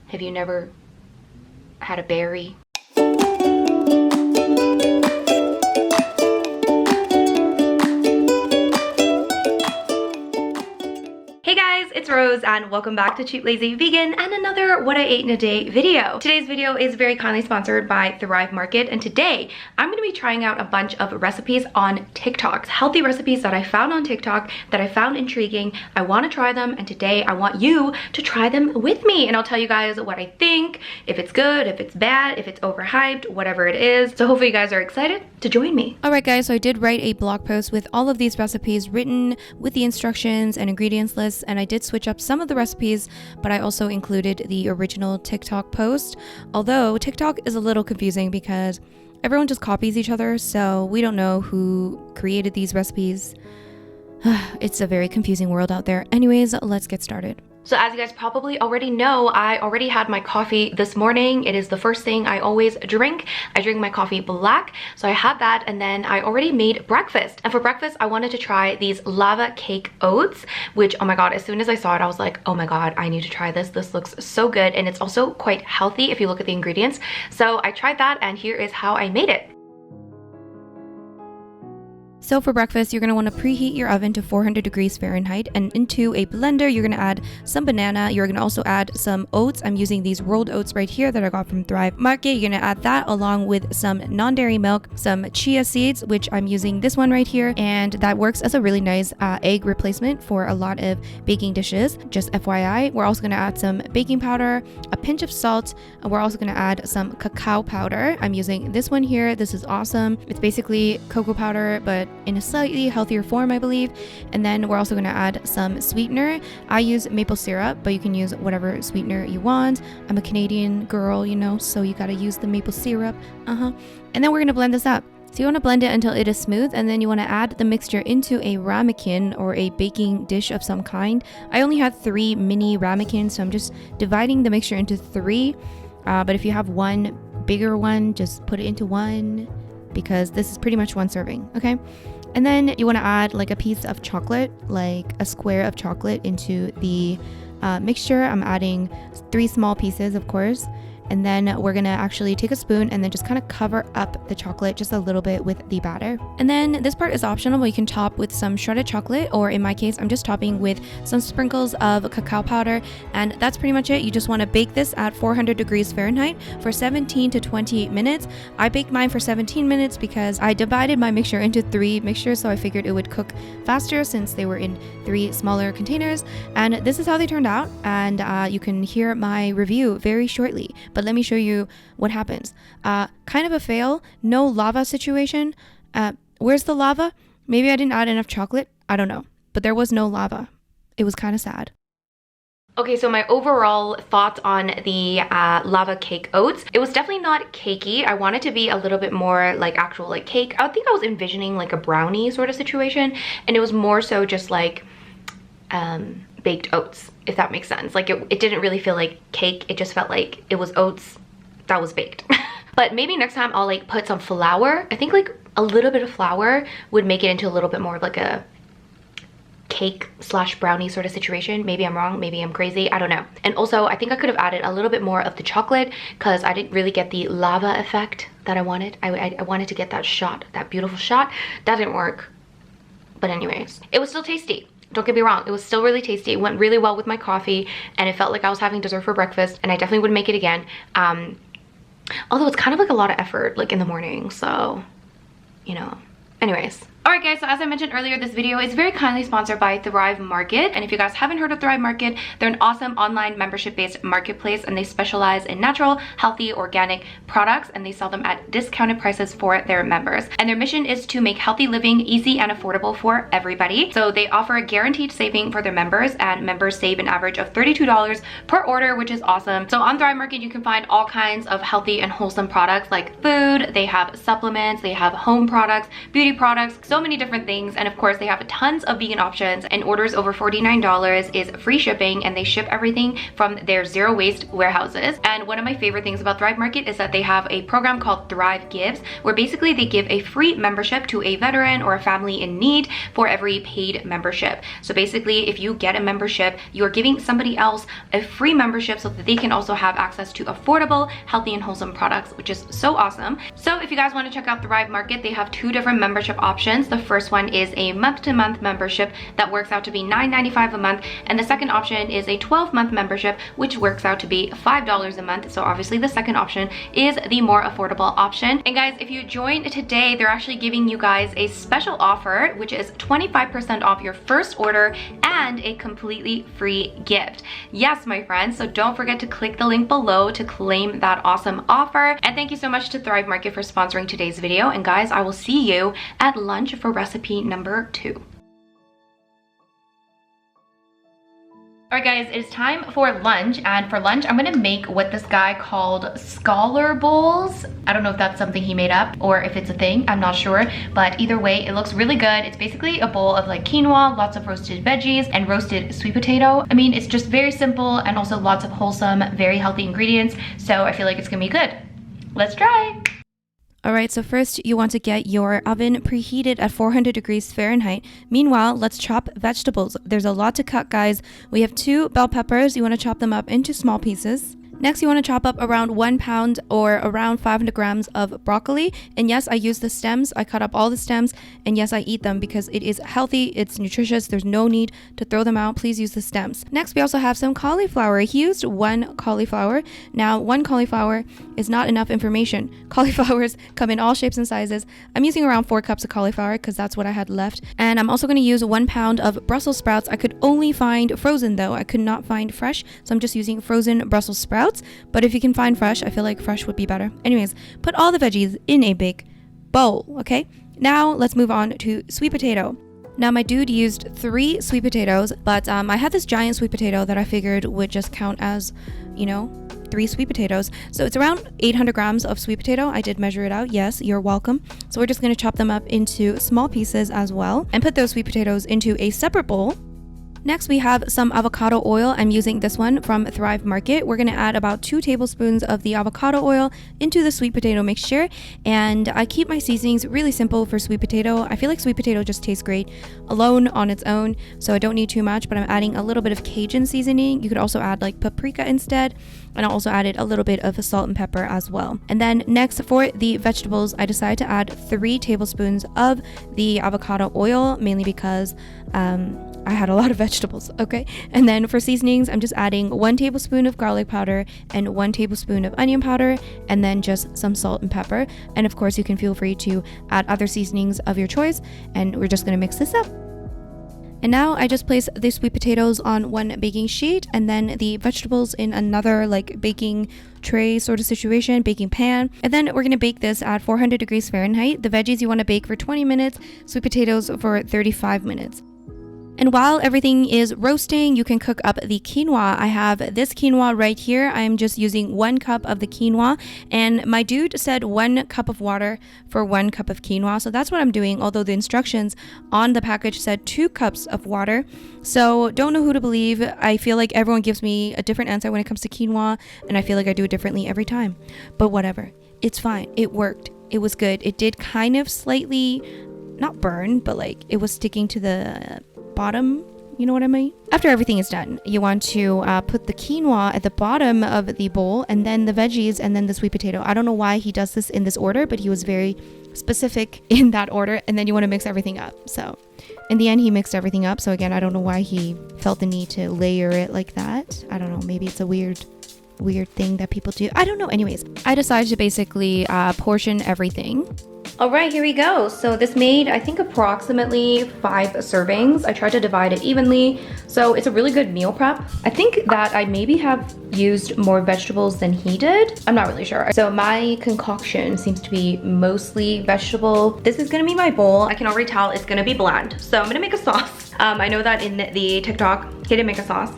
Have you never had a berry? Hey guys, it's Rose and welcome back to Cheap Lazy Vegan and another What I Ate in a Day video. Today's video is very kindly sponsored by Thrive Market, and today I'm going to be trying out a bunch of recipes on TikTok. Healthy recipes that I found on TikTok that I found intriguing. I want to try them, and today I want you to try them with me, and I'll tell you guys what I think, if it's good, if it's bad, if it's overhyped, whatever it is. So hopefully you guys are excited to join me. Alright guys, so I did write a blog post with all of these recipes written with the instructions and ingredients lists, and I did switch up some of the recipes, but I also included the original TikTok post. Although TikTok is a little confusing because everyone just copies each other, so we don't know who created these recipes. It's a very confusing world out there. Anyways, let's get started. So as you guys probably already know, I already had my coffee this morning. It is the first thing I always drink. I drink my coffee black. So I had that, and then I already made breakfast. And for breakfast, I wanted to try these lava cake oats, which, oh my God, as soon as I saw it, I was like, oh my God, I need to try this. This looks so good. And it's also quite healthy if you look at the ingredients. So I tried that, and here is how I made it. So for breakfast, you're going to want to preheat your oven to 400 degrees Fahrenheit, and into a blender, you're going to add some banana. You're going to also add some oats. I'm using these rolled oats right here that I got from Thrive Market. You're going to add that along with some non-dairy milk, some chia seeds, which I'm using this one right here, and that works as a really nice egg replacement for a lot of baking dishes. Just FYI, we're also going to add some baking powder, a pinch of salt, and we're also going to add some cacao powder. I'm using this one here. This is awesome. It's basically cocoa powder, but in a slightly healthier form, I believe. And then we're also going to add some sweetener. I use maple syrup, but you can use whatever sweetener you want. I'm a Canadian girl, you know, so you got to use the maple syrup. And then we're going to blend this up. So you want to blend it until it is smooth, and then you want to add the mixture into a ramekin or a baking dish of some kind. I only had 3 mini ramekins, so I'm just dividing the mixture into 3. But if you have one bigger one, just put it into one, because this is pretty much one serving, okay? And then you want to add like a piece of chocolate, like a square of chocolate, into the mixture. I'm adding 3 small pieces, of course. And then we're gonna actually take a spoon and then just kind of cover up the chocolate just a little bit with the batter. And then this part is optional, but you can top with some shredded chocolate, or in my case, I'm just topping with some sprinkles of cacao powder. And that's pretty much it. You just want to bake this at 400 degrees Fahrenheit for 17 to 28 minutes. I baked mine for 17 minutes because I divided my mixture into 3 mixtures, so I figured it would cook faster since they were in 3 smaller containers. And this is how they turned out, and you can hear my review very shortly. But let me show you what happens. Kind of a fail, no lava situation. Where's the lava? Maybe I didn't add enough chocolate. I don't know. But there was no lava. It was kind of sad. Okay, so my overall thoughts on the lava cake oats. It was definitely not cakey. I wanted to be a little bit more like actual like cake. I think I was envisioning like a brownie sort of situation, and it was more so just like baked oats, if that makes sense. Like it didn't really feel like cake. It just felt like it was oats that was baked. But maybe next time I'll like put some flour. I think like a little bit of flour would make it into a little bit more of like a cake slash brownie sort of situation. Maybe I'm wrong, maybe I'm crazy, I don't know. And also I think I could have added a little bit more of the chocolate because I didn't really get the lava effect that I wanted. I wanted to get that shot, that beautiful shot. That didn't work. But anyways, it was still tasty. Don't get me wrong, it was still really tasty. It went really well with my coffee, and it felt like I was having dessert for breakfast, and I definitely would make it again. Although it's kind of like a lot of effort, like in the morning, so, you know. Anyways. Alright guys, so as I mentioned earlier, this video is very kindly sponsored by Thrive Market. And if you guys haven't heard of Thrive Market, they're an awesome online membership-based marketplace, and they specialize in natural, healthy, organic products, and they sell them at discounted prices for their members. And their mission is to make healthy living easy and affordable for everybody. So they offer a guaranteed saving for their members, and members save an average of $32 per order, which is awesome. So on Thrive Market, you can find all kinds of healthy and wholesome products like food, they have supplements, they have home products, beauty products, so so many different things. And of course, they have tons of vegan options, and orders over $49 is free shipping, and they ship everything from their zero waste warehouses. And one of my favorite things about Thrive Market is that they have a program called Thrive Gives, where basically they give a free membership to a veteran or a family in need for every paid membership. So basically, if you get a membership, you're giving somebody else a free membership so that they can also have access to affordable, healthy, and wholesome products, which is so awesome. So if you guys want to check out Thrive Market, they have two different membership options. The first one is a month-to-month membership that works out to be $9.95 a month, and the second option is a 12-month membership, which works out to be $5 a month. So obviously the second option is the more affordable option. And guys, if you join today, they're actually giving you guys a special offer, which is 25% off your first order and a completely free gift. Yes, my friends, so don't forget to click the link below to claim that awesome offer. And thank you so much to Thrive Market for sponsoring today's video. And guys, I will see you at lunch for recipe number 2. Alright guys, it's time for lunch, and for lunch I'm gonna make what this guy called scholar bowls. I don't know if that's something he made up or if it's a thing, I'm not sure, but either way it looks really good. It's basically a bowl of like quinoa, lots of roasted veggies, and roasted sweet potato. I mean, it's just very simple and also lots of wholesome, very healthy ingredients, so I feel like it's gonna be good. Let's try! Alright, so first you want to get your oven preheated at 400 degrees Fahrenheit. Meanwhile, let's chop vegetables. There's a lot to cut, guys. We have 2 bell peppers. You want to chop them up into small pieces. Next, you want to chop up around 1 pound or around 500 grams of broccoli. And yes, I use the stems. I cut up all the stems. And yes, I eat them because it is healthy. It's nutritious. There's no need to throw them out. Please use the stems. Next, we also have some cauliflower. He used 1 cauliflower. Now, 1 cauliflower is not enough information. Cauliflowers come in all shapes and sizes. I'm using around 4 cups of cauliflower because that's what I had left. And I'm also going to use 1 pound of Brussels sprouts. I could only find frozen though. I could not find fresh. So I'm just using frozen Brussels sprouts. But if you can find fresh, I feel like fresh would be better. Anyways, put all the veggies in a big bowl, okay? Now let's move on to sweet potato. Now my dude used 3 sweet potatoes, but I had this giant sweet potato that I figured would just count as, 3 sweet potatoes. So it's around 800 grams of sweet potato. I did measure it out. Yes, you're welcome. So we're just going to chop them up into small pieces as well and put those sweet potatoes into a separate bowl. Next, we have some avocado oil. I'm using this one from Thrive Market. We're going to add about 2 tablespoons of the avocado oil into the sweet potato mixture. And I keep my seasonings really simple for sweet potato. I feel like sweet potato just tastes great alone on its own, so I don't need too much, but I'm adding a little bit of Cajun seasoning. You could also add like paprika instead. And I also added a little bit of salt and pepper as well. And then next, for the vegetables, I decided to add 3 tablespoons of the avocado oil, mainly because I had a lot of vegetables, okay? And then for seasonings, I'm just adding 1 tablespoon of garlic powder and 1 tablespoon of onion powder, and then just some salt and pepper. And of course, you can feel free to add other seasonings of your choice, and we're just gonna mix this up. And now I just place the sweet potatoes on 1 baking sheet and then the vegetables in another like baking tray sort of situation, baking pan. And then we're going to bake this at 400 degrees Fahrenheit. The veggies you want to bake for 20 minutes, sweet potatoes for 35 minutes. And while everything is roasting, you can cook up the quinoa. I have this quinoa right here. I'm just using 1 cup of the quinoa. And my dude said 1 cup of water for 1 cup of quinoa. So that's what I'm doing, although the instructions on the package said 2 cups of water. So don't know who to believe. I feel like everyone gives me a different answer when it comes to quinoa, and I feel like I do it differently every time. But whatever. It's fine. It worked. It was good. It did kind of slightly, not burn, but like it was sticking to the bottom, you know what I mean? After everything is done, you want to put the quinoa at the bottom of the bowl, and then the veggies, and then the sweet potato. I don't know why he does this in this order, but he was very specific in that order. And then you want to mix everything up. So in the end, he mixed everything up. So again, I don't know why he felt the need to layer it like that. I don't know, maybe it's a weird thing that people do. I don't know. Anyways, I decided to basically portion everything. All right, here we go. So this made, I think, approximately 5 servings. I tried to divide it evenly. So it's a really good meal prep. I think that I maybe have used more vegetables than he did. I'm not really sure. So my concoction seems to be mostly vegetable. This is gonna be my bowl. I can already tell it's gonna be bland. So I'm gonna make a sauce. I know that in the TikTok, he didn't make a sauce,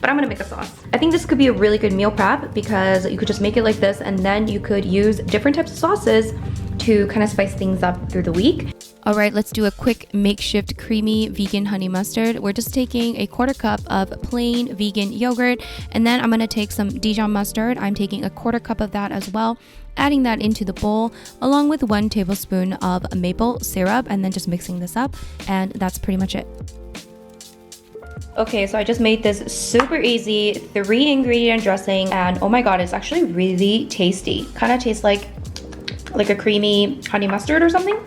but I'm gonna make a sauce. I think this could be a really good meal prep because you could just make it like this, and then you could use different types of sauces to kind of spice things up through the week. All right, let's do a quick makeshift creamy vegan honey mustard. We're just taking a 1/4 cup of plain vegan yogurt, and then I'm gonna take some Dijon mustard. I'm taking a 1/4 cup of that as well, adding that into the bowl along with 1 tablespoon of maple syrup, and then just mixing this up, and that's pretty much it. Okay, so I just made this super easy 3-ingredient dressing, and oh my god, it's actually really tasty. Kind of tastes like a creamy honey mustard or something.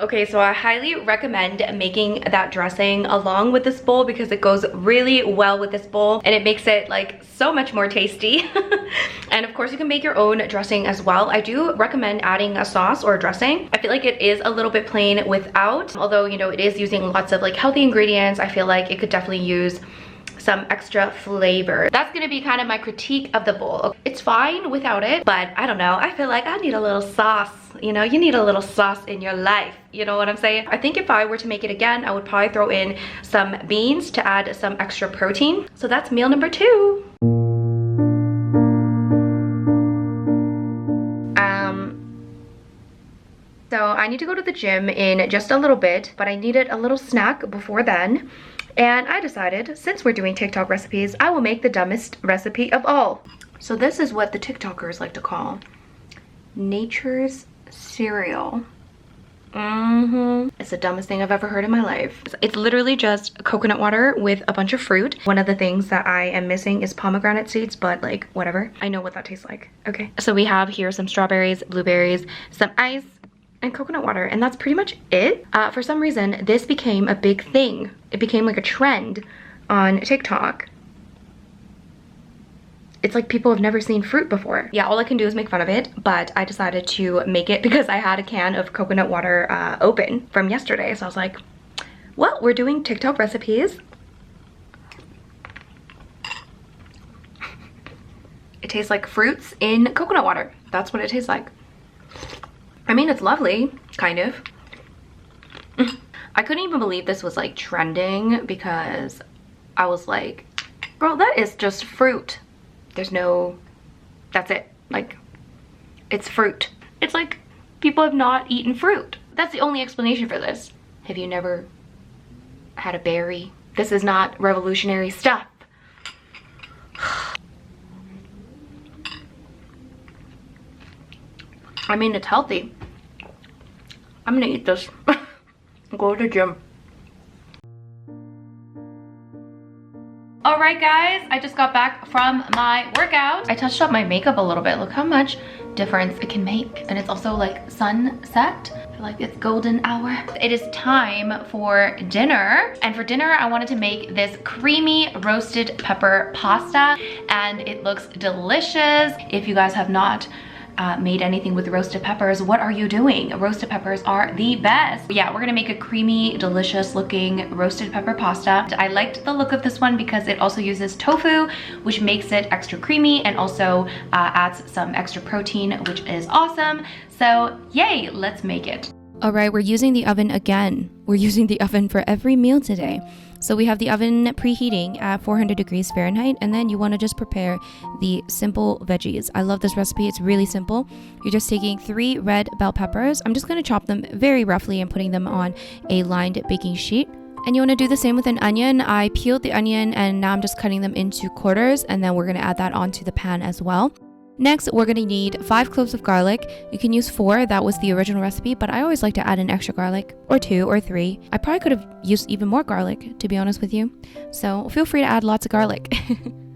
Okay, so I highly recommend making that dressing along with this bowl because it goes really well with this bowl and it makes it like so much more tasty. And of course you can make your own dressing as well. I do recommend adding a sauce or a dressing. I feel like it is a little bit plain without, although you know it is using lots of like healthy ingredients. I feel like it could definitely use some extra flavor. That's gonna be kind of my critique of the bowl. It's fine without it, but I don't know, I feel like I need a little sauce. You know, you need a little sauce in your life, you know what I'm saying? I think if I were to make it again, I would probably throw in some beans to add some extra protein. So that's meal number 2. So I need to go to the gym in just a little bit, but I needed a little snack before then. And I decided, since we're doing TikTok recipes, I will make the dumbest recipe of all. So this is what the TikTokers like to call nature's cereal. It's the dumbest thing I've ever heard in my life. It's literally just coconut water with a bunch of fruit. One of the things that I am missing is pomegranate seeds, but like whatever. I know what that tastes like. Okay. So we have here some strawberries, blueberries, some ice, and coconut water, and that's pretty much it. For some reason, this became a big thing. It became like a trend on TikTok. It's like people have never seen fruit before. Yeah, all I can do is make fun of it, but I decided to make it because I had a can of coconut water open from yesterday. So I was like, well, we're doing TikTok recipes. It tastes like fruits in coconut water. That's what it tastes like. I mean, it's lovely, kind of. I couldn't even believe this was like trending because I was like, bro, that is just fruit. There's no, that's it. Like, it's fruit. It's like people have not eaten fruit. That's the only explanation for this. Have you never had a berry? This is not revolutionary stuff. I mean, it's healthy. I'm gonna eat this. Go to the gym. Alright guys, I just got back from my workout. I touched up my makeup a little bit. Look how much difference it can make. And it's also like sunset. I feel like it's golden hour. It is time for dinner. And for dinner, I wanted to make this creamy roasted pepper pasta. And it looks delicious. If you guys have not made anything with roasted peppers, what are you doing? Roasted peppers are the best. Yeah, we're gonna make a creamy, delicious looking roasted pepper pasta. I liked the look of this one because it also uses tofu, which makes it extra creamy and also adds some extra protein, which is awesome. So yay, let's make it. All right, we're using the oven again. We're using the oven for every meal today. So we have the oven preheating at 400 degrees Fahrenheit, and then you want to just prepare the simple veggies. I love this recipe. It's really simple. You're just taking 3 red bell peppers. I'm just going to chop them very roughly and putting them on a lined baking sheet. And you want to do the same with an onion. I peeled the onion and now I'm just cutting them into quarters, and then we're going to add that onto the pan as well. Next, we're gonna need 5 cloves of garlic. You can use 4, that was the original recipe, but I always like to add an extra garlic, or 2 or 3. I probably could have used even more garlic, to be honest with you. So feel free to add lots of garlic.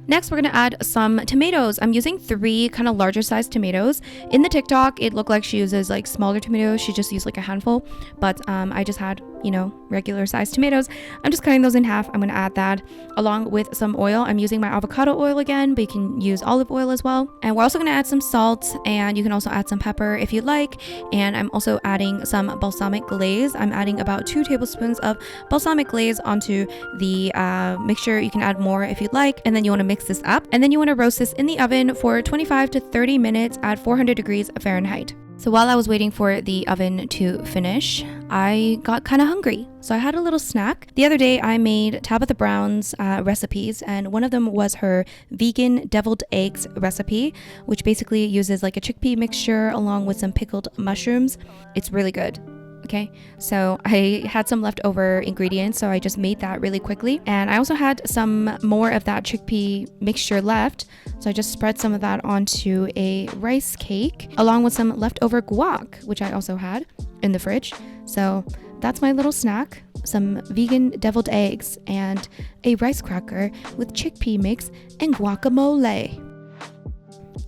Next, we're gonna add some tomatoes. I'm using 3 kind of larger sized tomatoes. In the TikTok, it looked like she uses like smaller tomatoes. She just used like a handful, but I just had, you know, regular sized tomatoes. I'm just cutting those in half. I'm gonna add that along with some oil. I'm using my avocado oil again, but you can use olive oil as well. And we're also gonna add some salt, and you can also add some pepper if you'd like. And I'm also adding some balsamic glaze. I'm adding about 2 tablespoons of balsamic glaze onto the mixture. You can add more if you'd like, and then you want to mix this up, and then you want to roast this in the oven for 25 to 30 minutes at 400 degrees Fahrenheit. So while I was waiting for the oven to finish, I got kind of hungry. So I had a little snack. The other day I made Tabitha Brown's recipes, and one of them was her vegan deviled eggs recipe, which basically uses like a chickpea mixture along with some pickled mushrooms. It's really good. Okay, so I had some leftover ingredients, so I just made that really quickly. And I also had some more of that chickpea mixture left, so I just spread some of that onto a rice cake along with some leftover guac, which I also had in the fridge. So that's my little snack, some vegan deviled eggs and a rice cracker with chickpea mix and guacamole.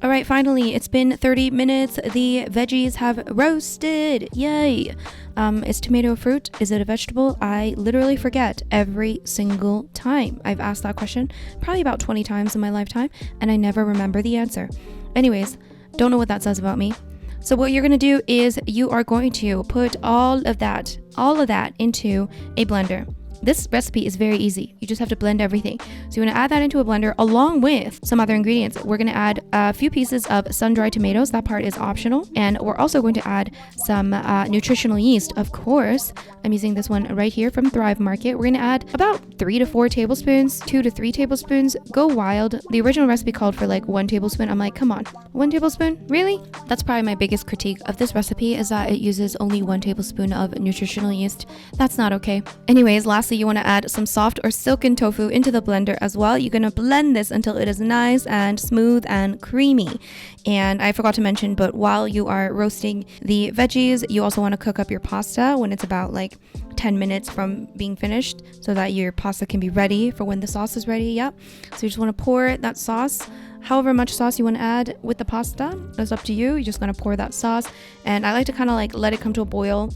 All right, finally, it's been 30 minutes. The veggies have roasted. Yay. Is tomato a fruit? Is it a vegetable? I literally forget every single time. I've asked that question probably about 20 times in my lifetime, and I never remember the answer. Anyways, don't know what that says about me. So what you're going to do is you are going to put all of that into a blender. This recipe is very easy. You just have to blend everything. So you want to add that into a blender along with some other ingredients. We're going to add a few pieces of sun-dried tomatoes. That part is optional. And we're also going to add some nutritional yeast. Of course, I'm using this one right here from Thrive Market. We're going to add about 3 to 4 tablespoons, 2 to 3 tablespoons. Go wild. The original recipe called for like 1 tablespoon. I'm like, come on, 1 tablespoon? Really? That's probably my biggest critique of this recipe, is that it uses only 1 tablespoon of nutritional yeast. That's not okay. Anyways, lastly, you want to add some soft or silken tofu into the blender as well. You're going to blend this until it is nice and smooth and creamy. And I forgot to mention, but while you are roasting the veggies, you also want to cook up your pasta when it's about like 10 minutes from being finished, so that your pasta can be ready for when the sauce is ready. Yep. So you just want to pour that sauce. However much sauce you want to add with the pasta, that's up to you. You're just going to pour that sauce. And I like to kind of like let it come to a boil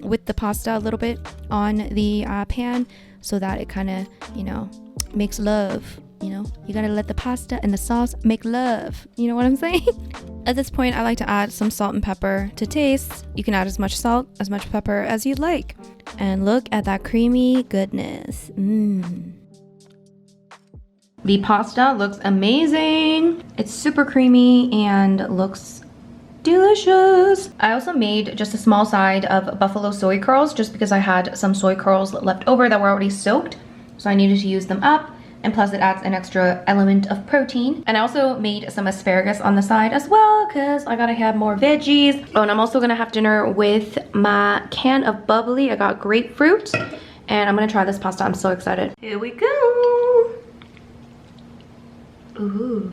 with the pasta a little bit on the pan, so that it kind of, you know, makes love. You know, you gotta let the pasta and the sauce make love. You know what I'm saying? At this point, I like to add some salt and pepper to taste. You can add as much salt, as much pepper as you'd like. And look at that creamy goodness. The pasta looks amazing. It's super creamy and looks delicious. I also made just a small side of buffalo soy curls, just because I had some soy curls left over that were already soaked, so I needed to use them up, and plus it adds an extra element of protein. And I also made some asparagus on the side as well, because I gotta have more veggies. Oh, and I'm also gonna have dinner with my can of bubbly. I got grapefruit, and I'm gonna try this pasta. I'm so excited. Here we go. Ooh,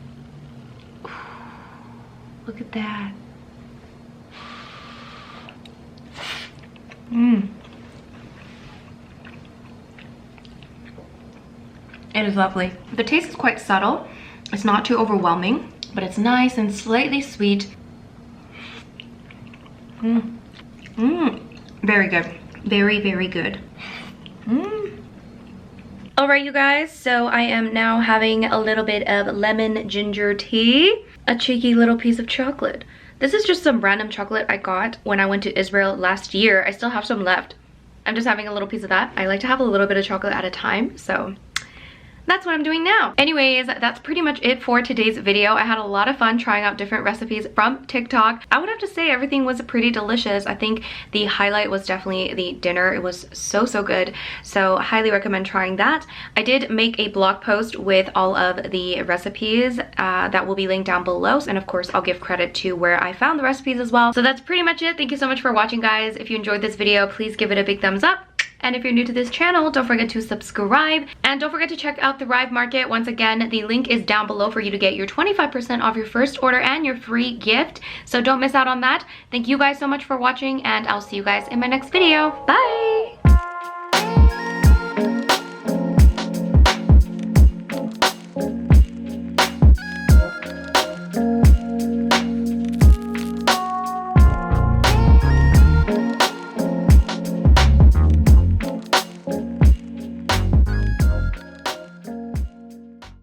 look at that. It is lovely. The taste is quite subtle. It's not too overwhelming, but it's nice and slightly sweet. Very good. Very, very good. Alright, you guys, so I am now having a little bit of lemon ginger tea. A cheeky little piece of chocolate. This is just some random chocolate I got when I went to Israel last year. I still have some left. I'm just having a little piece of that. I like to have a little bit of chocolate at a time, so that's what I'm doing now. Anyways, that's pretty much it for today's video. I had a lot of fun trying out different recipes from TikTok. I would have to say everything was pretty delicious. I think the highlight was definitely the dinner. It was so, so good. So highly recommend trying that. I did make a blog post with all of the recipes that will be linked down below. And of course, I'll give credit to where I found the recipes as well. So that's pretty much it. Thank you so much for watching, guys. If you enjoyed this video, please give it a big thumbs up. And if you're new to this channel, don't forget to subscribe. And don't forget to check out the Thrive Market. Once again, the link is down below for you to get your 25% off your first order and your free gift. So don't miss out on that. Thank you guys so much for watching, and I'll see you guys in my next video. Bye!